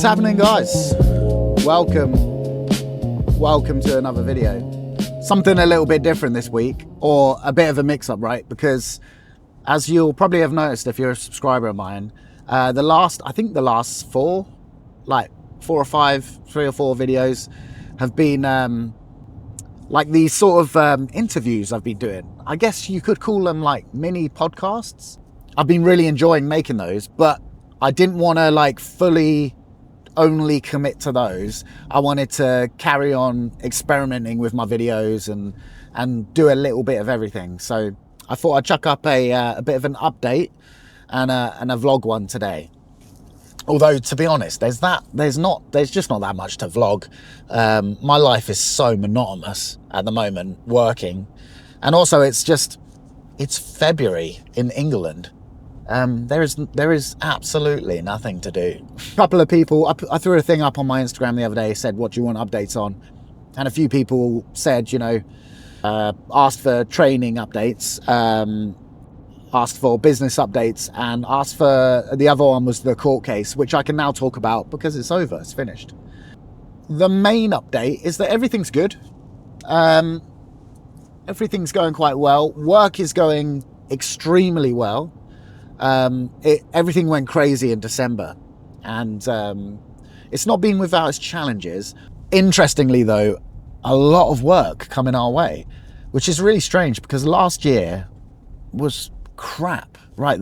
What's happening, guys? Welcome to another video. Something a little bit different this week, or a bit of a mix-up, right? Because as you'll probably have noticed if you're a subscriber of mine, the last 3 or 4 videos have been like these sort of interviews I've been doing. I guess you could call them like mini podcasts. I've been really enjoying making those, but I didn't want to like fully only commit to those. I wanted to carry on experimenting with my videos and do a little bit of everything. So I thought I'd chuck up a bit of an update and a vlog one today. Although, to be honest, there's just not that much to vlog. My life is so monotonous at the moment, working, and also it's February in England. There is absolutely nothing to do. A couple of people, I threw a thing up on my Instagram the other day, said, what do you want updates on? And a few people said, asked for training updates, asked for business updates, and asked for, the other one was the court case, which I can now talk about because it's over, it's finished. The main update is that everything's good. Everything's going quite well. Work is going extremely well. Everything went crazy in December, and it's not been without its challenges. Interestingly though, a lot of work coming our way, which is really strange because last year was crap, right?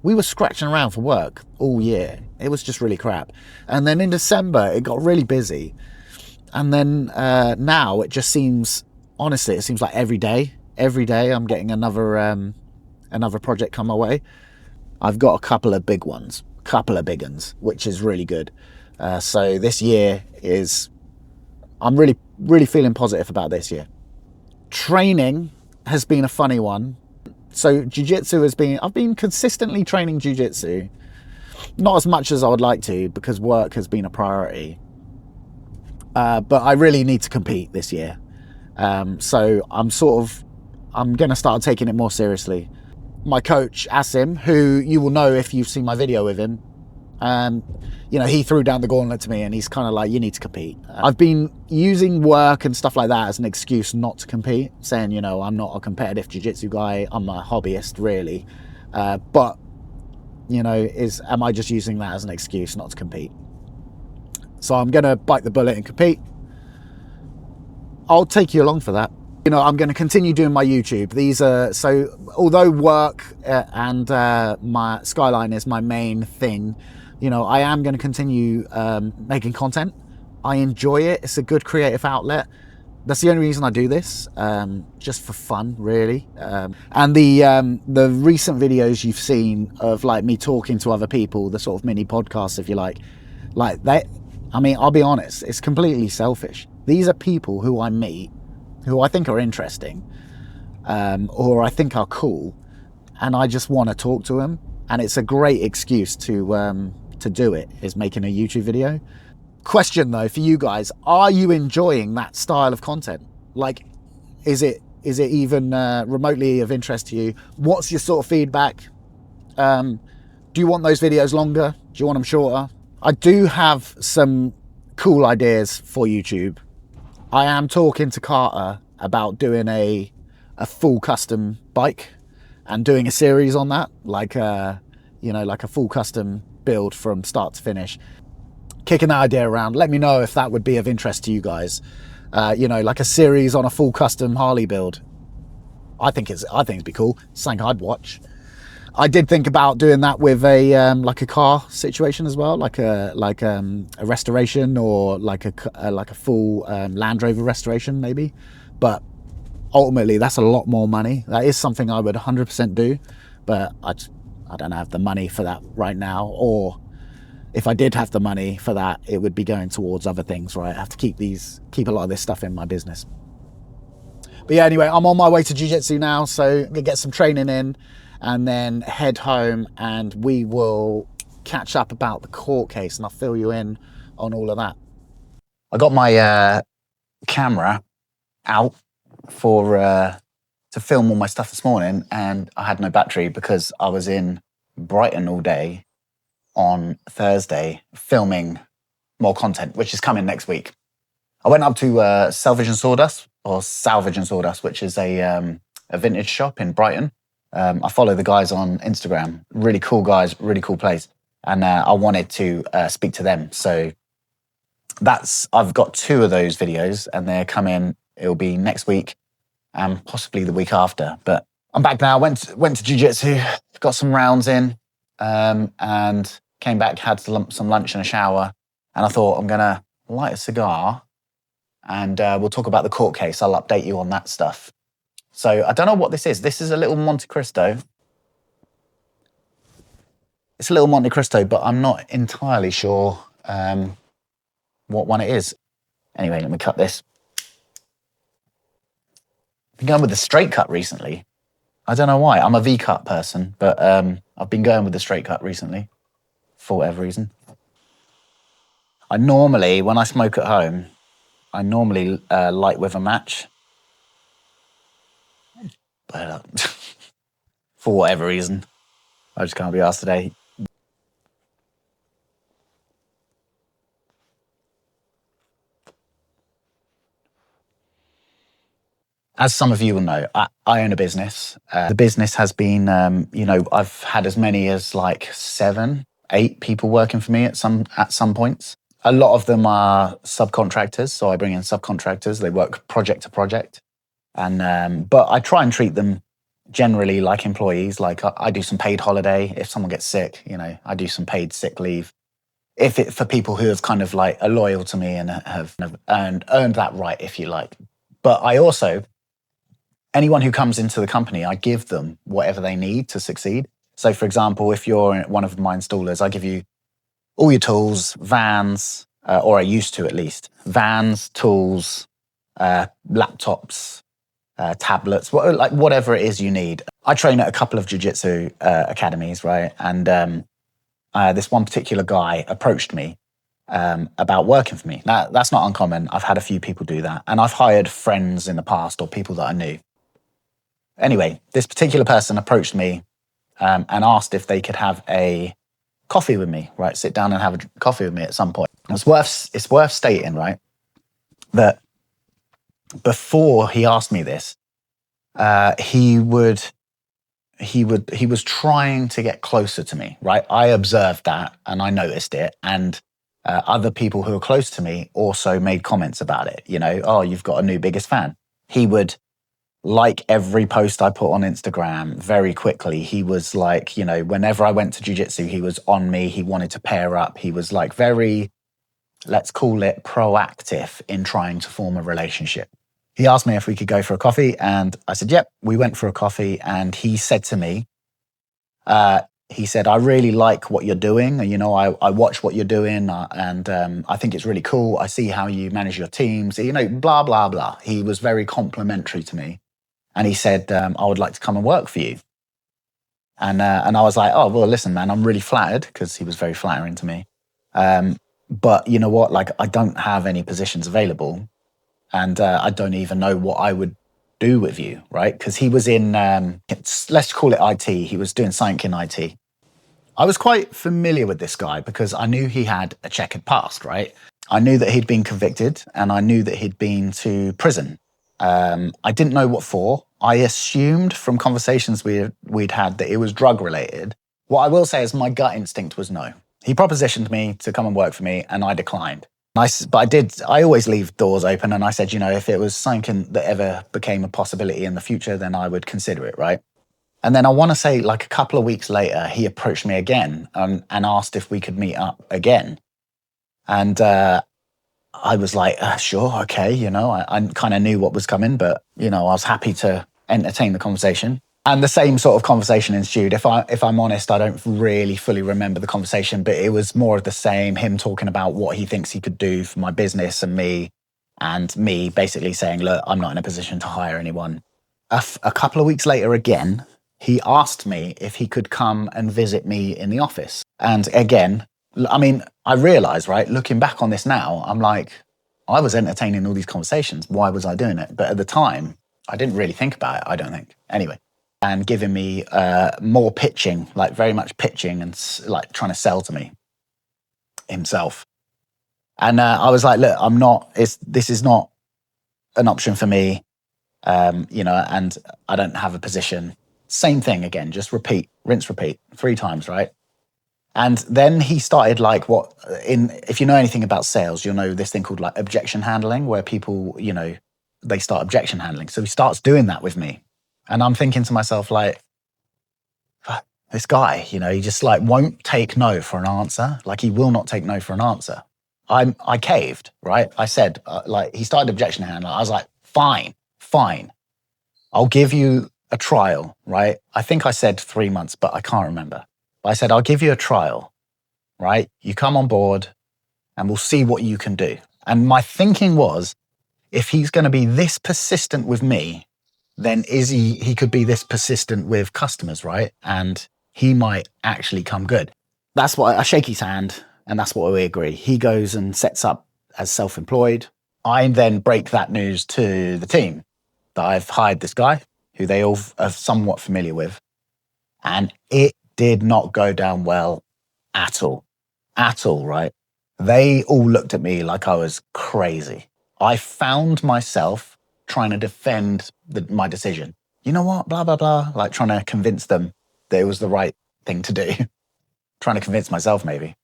We were scratching around for work all year. It was just really crap. And then in December it got really busy, and then now it just seems, honestly, it seems like every day I'm getting another project come my way. I've got a couple of big ones, which is really good. So this year I'm really feeling positive about this year. Training has been a funny one. So jiu-jitsu I've been consistently training jiu-jitsu, not as much as I would like to because work has been a priority. But I really need to compete this year. So I'm going to start taking it more seriously. My coach, Asim, who you will know if you've seen my video with him, he threw down the gauntlet to me and he's kind of like, you need to compete. I've been using work and stuff like that as an excuse not to compete, saying, I'm not a competitive jiu-jitsu guy, I'm a hobbyist really. But, am I just using that as an excuse not to compete? So I'm going to bite the bullet and compete. I'll take you along for that. I'm going to continue doing my YouTube. Although work and my Skyline is my main thing, I am going to continue making content. I enjoy it. It's a good creative outlet. That's the only reason I do this, just for fun, really. And the recent videos you've seen of like me talking to other people, the sort of mini podcasts, if you like that. I mean, I'll be honest, it's completely selfish. These are people who I meet, who I think are interesting, or I think are cool, and I just want to talk to them. And it's a great excuse to do it, is making a YouTube video. Question though for you guys, are you enjoying that style of content? Like, is it even remotely of interest to you? What's your sort of feedback? Do you want those videos longer? Do you want them shorter? I do have some cool ideas for YouTube. I am talking to Carter about doing a full custom bike and doing a series on that, like a full custom build from start to finish. Kicking that idea around. Let me know if that would be of interest to you guys. Like a series on a full custom Harley build. I think it'd be cool. Something I'd watch. I did think about doing that with a car situation as well, like a restoration, or like a full Land Rover restoration maybe. But ultimately, that's a lot more money. That is something I would 100% do, but I don't have the money for that right now. Or if I did have the money for that, it would be going towards other things, right? I have to keep a lot of this stuff in my business. But yeah, anyway, I'm on my way to jiu-jitsu now, so I'm gonna get some training in and then head home, and we will catch up about the court case and I'll fill you in on all of that. I got my camera out to film all my stuff this morning, and I had no battery because I was in Brighton all day on Thursday filming more content, which is coming next week. I went up to Salvage and Sawdust, which is a vintage shop in Brighton. I follow the guys on Instagram. Really cool guys, really cool place. And I wanted to speak to them. So I've got 2 of those videos, and they're coming. It'll be next week and possibly the week after. But I'm back now. Went to Jiu-jitsu, got some rounds in, and came back, had some lunch and a shower. And I thought, I'm going to light a cigar and we'll talk about the court case. I'll update you on that stuff. So I don't know what this is. This is a little Monte Cristo. It's a little Monte Cristo, but I'm not entirely sure what one it is. Anyway, let me cut this. I've been going with the straight cut recently. I don't know why. I'm a V-cut person, but I've been going with the straight cut recently for whatever reason. I normally, when I smoke at home, I normally light with a match. But for whatever reason, I just can't be asked today. As some of you will know, I own a business. The business has been, I've had as many as like 7, 8 people working for me at some points. A lot of them are subcontractors, so I bring in subcontractors. They work project to project, and but I try and treat them generally like employees. Like I do some paid holiday if someone gets sick. I do some paid sick leave. For people who have kind of like are loyal to me and have earned that right, if you like. But I also, anyone who comes into the company, I give them whatever they need to succeed. So, for example, if you're one of my installers, I give you all your tools, vans, or I used to at least, vans, tools, laptops, tablets, whatever it is you need. I train at a couple of jiu-jitsu academies, right? And this one particular guy approached me about working for me. Now, that's not uncommon. I've had a few people do that. And I've hired friends in the past or people that I knew. Anyway, this particular person approached me and asked if they could have a coffee with me, right? Sit down and have a coffee with me at some point. It's worth stating, right, that before he asked me this, he was trying to get closer to me, right? I observed that and I noticed it, and other people who are close to me also made comments about it. Oh, you've got a new biggest fan. He would like every post I put on Instagram very quickly. He was like, whenever I went to jiu-jitsu, he was on me. He wanted to pair up. He was like very, let's call it proactive in trying to form a relationship. He asked me if we could go for a coffee, and I said, yep. We went for a coffee, and he said to me, he said, I really like what you're doing. I watch what you're doing, and I think it's really cool. I see how you manage your teams, blah, blah, blah. He was very complimentary to me. And he said, I would like to come and work for you. And I was like, oh, well, listen, man, I'm really flattered, because he was very flattering to me. But you know what? Like, I don't have any positions available, and I don't even know what I would do with you, right? Because he was in, let's call it IT. He was doing something in IT. I was quite familiar with this guy because I knew he had a checkered past, right? I knew that he'd been convicted, and I knew that he'd been to prison. I didn't know what for. I assumed from conversations we'd had that it was drug related. What I will say is my gut instinct was no. He propositioned me to come and work for me, and I declined. But I always leave doors open, and I said, if it was something that ever became a possibility in the future, then I would consider it, right? And then I want to say like a couple of weeks later, he approached me again and asked if we could meet up again. And I was like, sure, okay, I kind of knew what was coming, but, I was happy to entertain the conversation. And the same sort of conversation ensued. If I'm honest, I don't really fully remember the conversation, but it was more of the same, him talking about what he thinks he could do for my business and me basically saying, look, I'm not in a position to hire anyone. A couple of weeks later again, he asked me if he could come and visit me in the office. And again, I mean, I realize, right, looking back on this now, I'm like, I was entertaining all these conversations. Why was I doing it? But at the time, I didn't really think about it, I don't think. Anyway, and giving me more pitching, like very much pitching and like trying to sell to me himself. And I was like, look, this is not an option for me, and I don't have a position. Same thing again, just repeat, rinse, repeat 3 times, right? And then he started like if you know anything about sales, you'll know this thing called like objection handling, where people, they start objection handling. So he starts doing that with me. And I'm thinking to myself, like, this guy, he just like won't take no for an answer. Like he will not take no for an answer. I caved, right? I said, he started objection handling. I was like, fine. I'll give you a trial, right? I think I said 3 months, but I can't remember. But I said, I'll give you a trial, right? You come on board and we'll see what you can do. And my thinking was, if he's going to be this persistent with me, then he could be this persistent with customers, right? And he might actually come good. That's what I shake his hand, and that's what we agree. He goes and sets up as self-employed. I then break that news to the team that I've hired this guy, who they all are somewhat familiar with. And it did not go down well at all, right? They all looked at me like I was crazy. I found myself trying to defend my decision. You know what, blah, blah, blah, like trying to convince them that it was the right thing to do. Trying to convince myself maybe.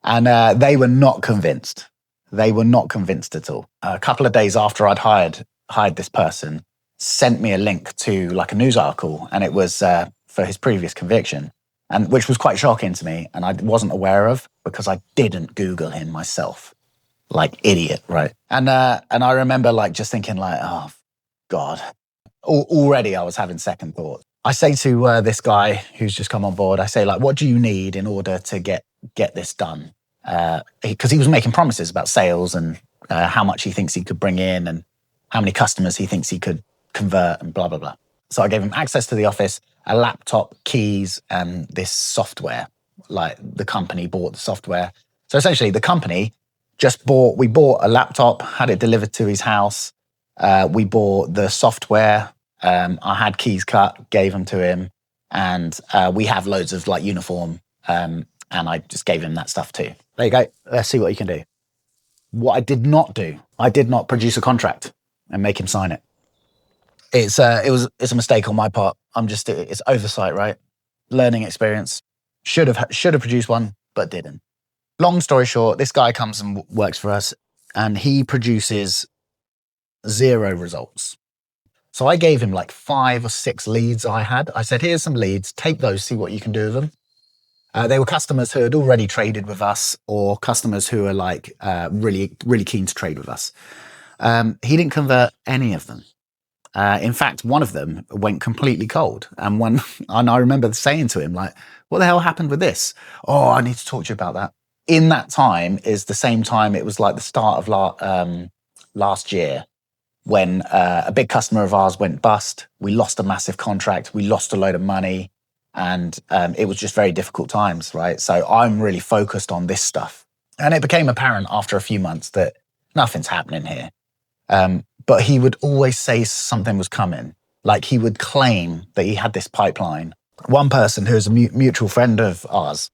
And they were not convinced. They were not convinced at all. A couple of days after I'd hired this person, sent me a link to like a news article, and it was for his previous conviction, and which was quite shocking to me, and I wasn't aware of because I didn't Google him myself. Like idiot, right? And I remember like just thinking like, oh God, already I was having second thoughts. I say to this guy who's just come on board, I say like, what do you need in order to get this done? Because he was making promises about sales and how much he thinks he could bring in and how many customers he thinks he could convert and blah, blah, blah. So I gave him access to the office, a laptop, keys, and this software. Like the company bought the software. So essentially the company we bought a laptop, had it delivered to his house. We bought the software. I had keys cut, gave them to him. And we have loads of like uniform. And I just gave him that stuff too. There you go. Let's see what you can do. What I did not do, I did not produce a contract and make him sign it. It's a mistake on my part. It's oversight, right? Learning experience. Should have produced one, but didn't. Long story short, this guy comes and works for us, and he produces 0 results. So I gave him like 5 or 6 leads I had. I said, here's some leads, take those, see what you can do with them. They were customers who had already traded with us, or customers who are like really, really keen to trade with us. He didn't convert any of them. In fact, one of them went completely cold. And I remember saying to him, like, what the hell happened with this? Oh, I need to talk to you about that. In that time is the same time, it was like the start of last year, when a big customer of ours went bust. We lost a massive contract. We lost a load of money. And it was just very difficult times, right? So I'm really focused on this stuff. And it became apparent after a few months that nothing's happening here. But he would always say something was coming. Like he would claim that he had this pipeline. One person who is a mutual friend of ours,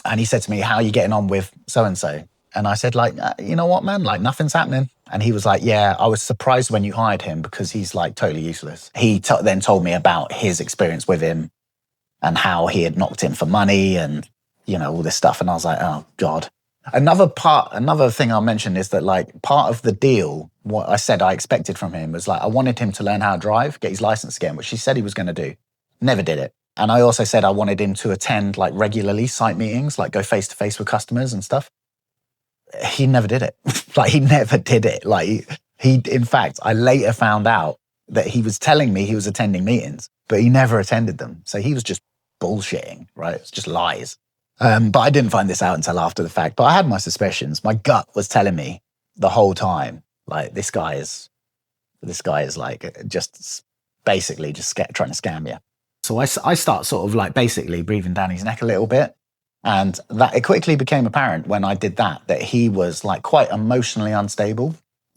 and he said to me, how are you getting on with so-and-so? And I said, like, you know what, man? Like, nothing's happening. And he was like, yeah, I was surprised when you hired him because he's like totally useless. He then told me about his experience with him and how he had knocked him for money and, all this stuff. And I was like, oh, God. Another thing I'll mention is that like part of the deal, what I said I expected from him was like, I wanted him to learn how to drive, get his license again, which he said he was going to do. Never did it. And I also said I wanted him to attend like regularly site meetings, like go face to face with customers and stuff. He never did it. Like he never did it. Like in fact, I later found out that he was telling me he was attending meetings, but he never attended them. So he was just bullshitting, right? It's just lies. But I didn't find this out until after the fact. But I had my suspicions. My gut was telling me the whole time, like this guy is like just basically just trying to scam you. So I start sort of like basically breathing down his neck a little bit. And that it quickly became apparent when I did that he was like quite emotionally unstable.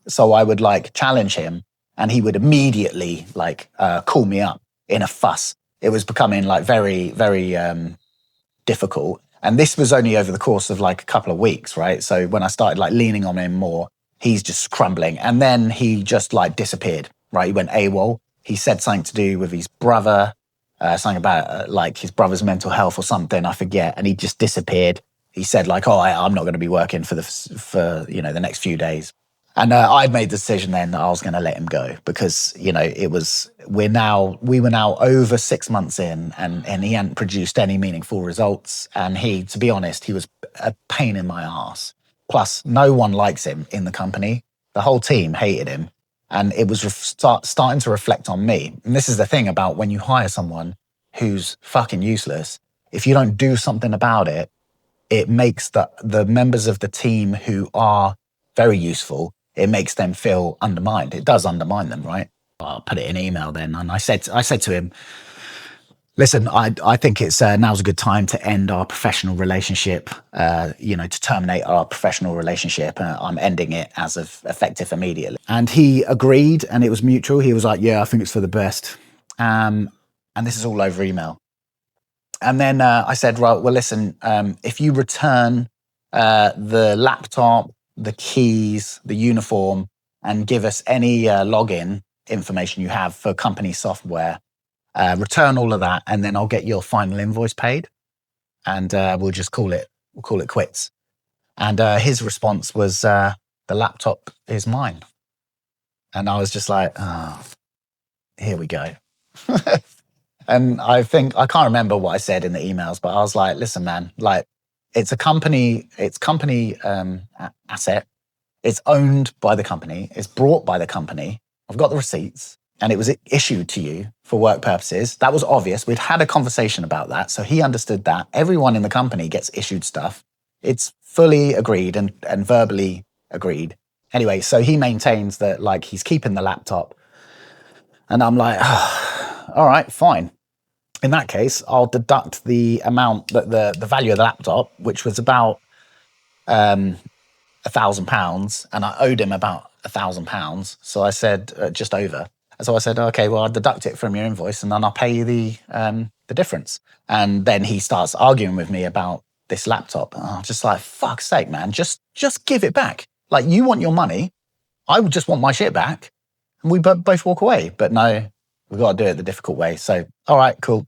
So I would like challenge him and he would immediately like call me up in a fuss. It was becoming like very, very difficult. And this was only over the course of like a couple of weeks, right? So when I started like leaning on him more, he's just crumbling. And then he just like disappeared, right? He went AWOL. He said something to do with his brother, something about like his brother's mental health or something, I forget. And he just disappeared. He said like, oh, I'm not going to be working for the next few days. And I'd made the decision then that I was going to let him go because, we were now over 6 months in and he hadn't produced any meaningful results. And to be honest, he was a pain in my ass. Plus, no one likes him in the company. The whole team hated him. And it was starting to reflect on me. And this is the thing about when you hire someone who's fucking useless, if you don't do something about it, it makes the members of the team who are very useful, it makes them feel undermined. It does undermine them, right? I'll put it in email then. And I said to him, listen, I think it's now's a good time to end our professional relationship, to terminate our professional relationship. I'm ending it as of effective immediately. And he agreed and it was mutual. He was like, yeah, I think it's for the best. And this is all over email. And then I said, right, well, listen, if you return the laptop, the keys, the uniform, and give us any login information you have for company software, return all of that, and then I'll get your final invoice paid, and we'll call it quits. And his response was, the laptop is mine. And I was just like, oh, here we go. And I can't remember what I said in the emails, but I was like, listen, man, like it's company asset. It's owned by the company. It's brought by the company. I've got the receipts and it was issued to you for work purposes. That was obvious. We'd had a conversation about that. So he understood that. Everyone in the company gets issued stuff. It's fully agreed and verbally agreed. Anyway, so he maintains that like he's keeping the laptop. And I'm like, oh, all right, fine. In that case, I'll deduct the amount that the value of the laptop, which was about £1,000, and I owed him about £1,000. So I said just over. So I said, okay, well, I'll deduct it from your invoice, and then I'll pay you the difference. And then he starts arguing with me about this laptop. And I'm just like, fuck's sake, man, just give it back. Like, you want your money, I would just want my shit back, and we both walk away. But no, we've got to do it the difficult way. So, all right, cool.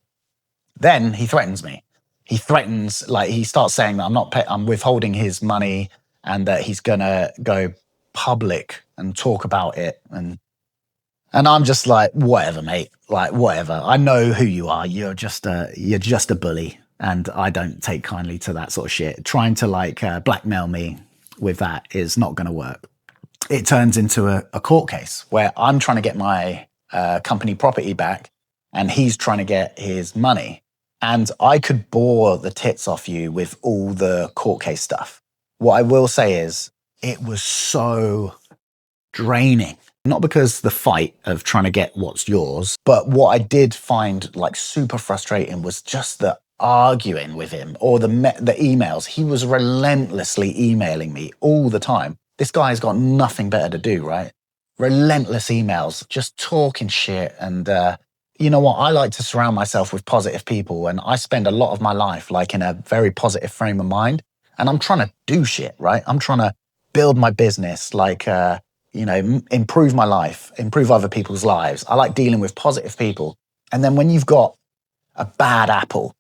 Then he threatens me. He threatens, like, he starts saying that I'm withholding his money and that he's gonna go public and talk about it. And I'm just like, whatever, mate. Like, whatever. I know who you are. You're just a bully, and I don't take kindly to that sort of shit. Trying to like blackmail me with that is not going to work. It turns into a court case where I'm trying to get my company property back and he's trying to get his money. And I could bore the tits off you with all the court case stuff. What I will say is it was so draining. Not because the fight of trying to get what's yours, but what I did find like super frustrating was just the arguing with him or the emails. He was relentlessly emailing me all the time. This guy's got nothing better to do, right? Relentless emails, just talking shit. And you know what? I like to surround myself with positive people, and I spend a lot of my life like in a very positive frame of mind. And I'm trying to do shit, right? I'm trying to build my business, like, improve my life, improve other people's lives. I like dealing with positive people. And then when you've got a bad apple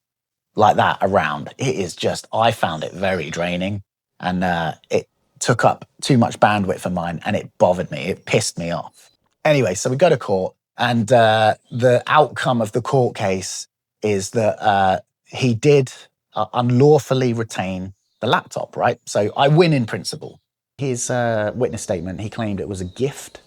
like that around, it is just, I found it very draining. And it took up too much bandwidth of mine and it bothered me. It pissed me off. Anyway, so we go to court, and the outcome of the court case is that he did unlawfully retain the laptop, right? So I win in principle. His witness statement, he claimed it was a gift,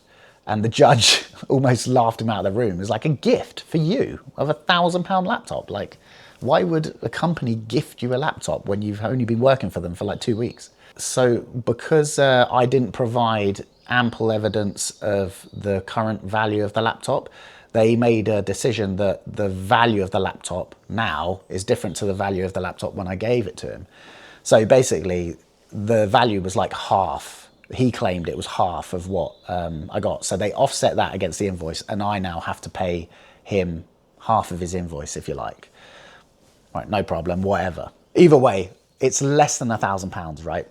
and the judge almost laughed him out of the room. It was like, a gift for you of £1,000 laptop? Like, why would a company gift you a laptop when you've only been working for them for like 2 weeks? So because I didn't provide ample evidence of the current value of the laptop, they made a decision that the value of the laptop now is different to the value of the laptop when I gave it to him. So basically, the value was like half. He claimed it was half of what I got. So they offset that against the invoice, and I now have to pay him half of his invoice, if you like. Right, no problem, whatever. Either way, it's less than £1,000, right?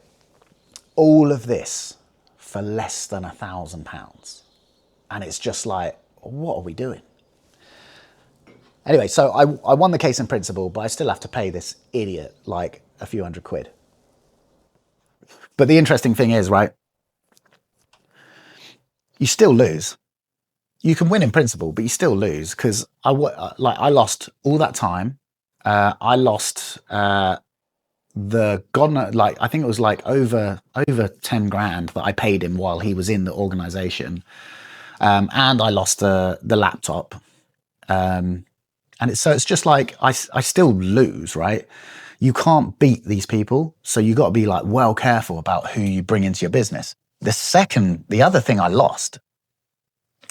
All of this for less than £1,000. And it's just like, what are we doing? Anyway, so I won the case in principle, but I still have to pay this idiot like a few £100. But the interesting thing is, right, you still lose. You can win in principle, but you still lose because I lost all that time. I lost I think it was like over 10 grand that I paid him while he was in the organization. And I lost the laptop. And it's just like, I still lose, right? You can't beat these people. So you got to be like well careful about who you bring into your business. The other thing I lost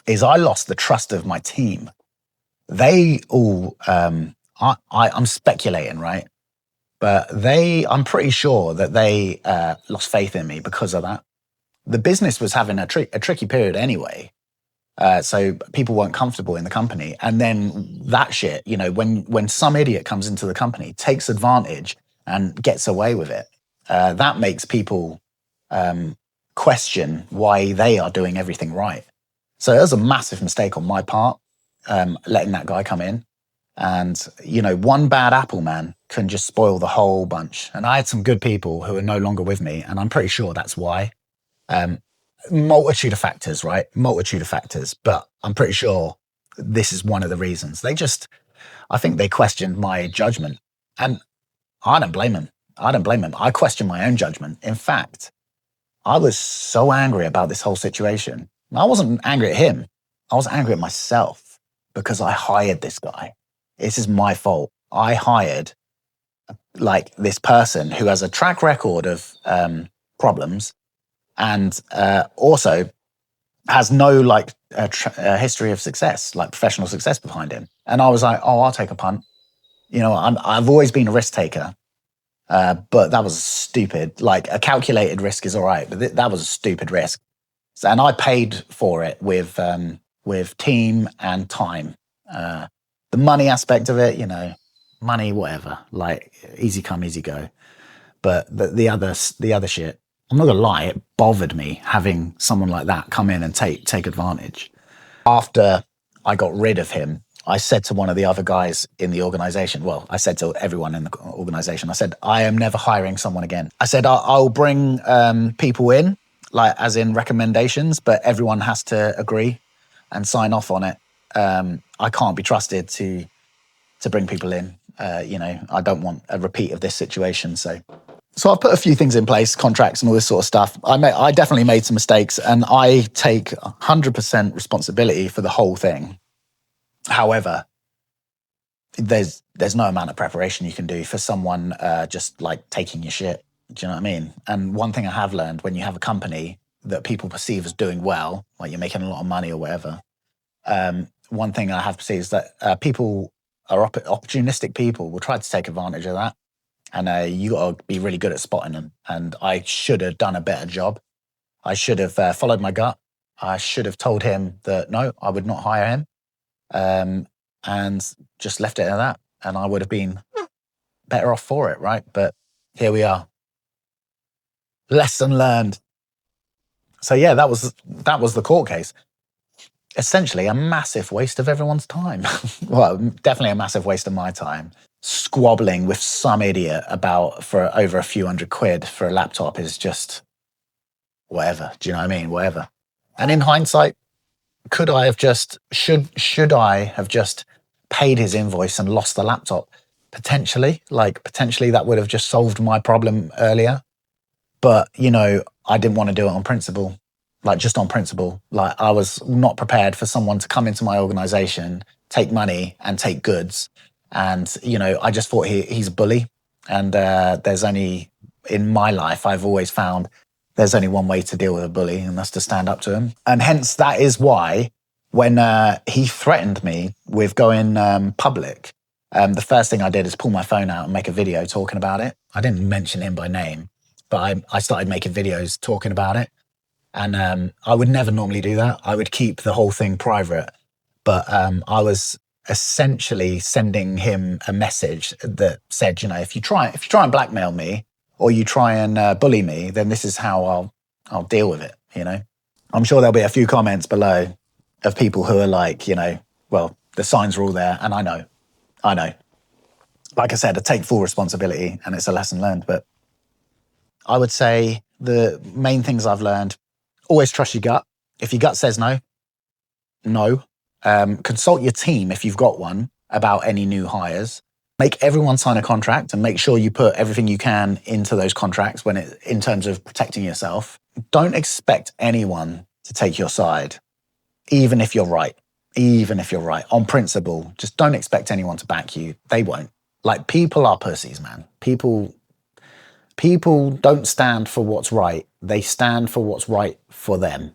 is I lost the trust of my team. They all, I'm speculating, right? But I'm pretty sure that they lost faith in me because of that. The business was having a tricky period anyway. So people weren't comfortable in the company. And then that shit, when some idiot comes into the company, takes advantage and gets away with it, that makes people question why they are doing everything right. So it was a massive mistake on my part, letting that guy come in. And, one bad apple, man, can just spoil the whole bunch. And I had some good people who are no longer with me. And I'm pretty sure that's why. Multitude of factors, right? Multitude of factors. But I'm pretty sure this is one of the reasons. I think they questioned my judgment. And I don't blame them. I question my own judgment. In fact, I was so angry about this whole situation. I wasn't angry at him. I was angry at myself because I hired this guy. This is my fault. I hired like this person who has a track record of problems and also has no history of success, like professional success behind him. And I was like, oh, I'll take a punt. I've always been a risk taker, but that was stupid. Like a calculated risk is all right, but that was a stupid risk. And I paid for it with team and time. The money aspect of it, money, whatever, like easy come, easy go. But the other shit, I'm not gonna lie, it bothered me having someone like that come in and take advantage. After I got rid of him, I said to one of the other guys in the organization, well, I said to everyone in the organization, I said, I am never hiring someone again. I said, I'll bring people in, like as in recommendations, but everyone has to agree and sign off on it. I can't be trusted to bring people in. I don't want a repeat of this situation. So I've put a few things in place, contracts and all this sort of stuff. I definitely made some mistakes and I take 100% responsibility for the whole thing. However, there's no amount of preparation you can do for someone just like taking your shit. Do you know what I mean? And one thing I have learned, when you have a company that people perceive as doing well, like you're making a lot of money or whatever, one thing I have to see is that people are opportunistic people will try to take advantage of that. And you got to be really good at spotting them. And I should have done a better job. I should have followed my gut. I should have told him that, no, I would not hire him. And just left it at that. And I would have been better off for it, right? But here we are. Lesson learned. So yeah, that was the court case. Essentially a massive waste of everyone's time. Well, definitely a massive waste of my time. Squabbling with some idiot for over a few £100 for a laptop is just whatever. Do you know what I mean? Whatever. And in hindsight, should I have just paid his invoice and lost the laptop? Potentially that would have just solved my problem earlier. But, I didn't want to do it on principle. Just on principle. I was not prepared for someone to come into my organization, take money and take goods. And, I just thought he's a bully. And in my life, I've always found there's only one way to deal with a bully, and that's to stand up to him. And hence, that is why when he threatened me with going public, the first thing I did is pull my phone out and make a video talking about it. I didn't mention him by name, but I started making videos talking about it. And I would never normally do that. I would keep the whole thing private. But I was essentially sending him a message that said, you know, if you try and blackmail me or you try and bully me, then this is how I'll deal with it. You know, I'm sure there'll be a few comments below of people who are like, you know, well, the signs are all there, and I know. Like I said, I take full responsibility, and it's a lesson learned. But I would say the main things I've learned: always trust your gut. If your gut says no, no. Consult your team if you've got one about any new hires. Make everyone sign a contract and make sure you put everything you can into those contracts in terms of protecting yourself. Don't expect anyone to take your side, even if you're right. Even if you're right, on principle, just don't expect anyone to back you. They won't. Like, people are pussies, man. People don't stand for what's right. They stand for what's right for them.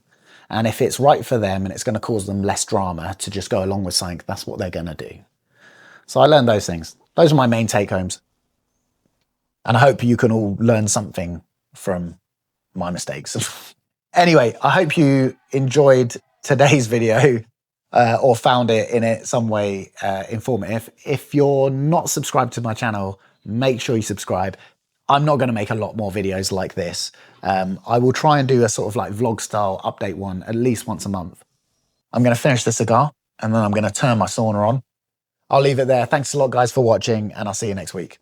And if it's right for them and it's going to cause them less drama to just go along with something, that's what they're going to do. So I learned those things. Those are my main take-homes. And I hope you can all learn something from my mistakes. Anyway, I hope you enjoyed today's video or found it in it some way informative. If you're not subscribed to my channel, make sure you subscribe. I'm not going to make a lot more videos like this. I will try and do a sort of like vlog style update one at least once a month. I'm going to finish the cigar and then I'm going to turn my sauna on. I'll leave it there. Thanks a lot, guys, for watching, and I'll see you next week.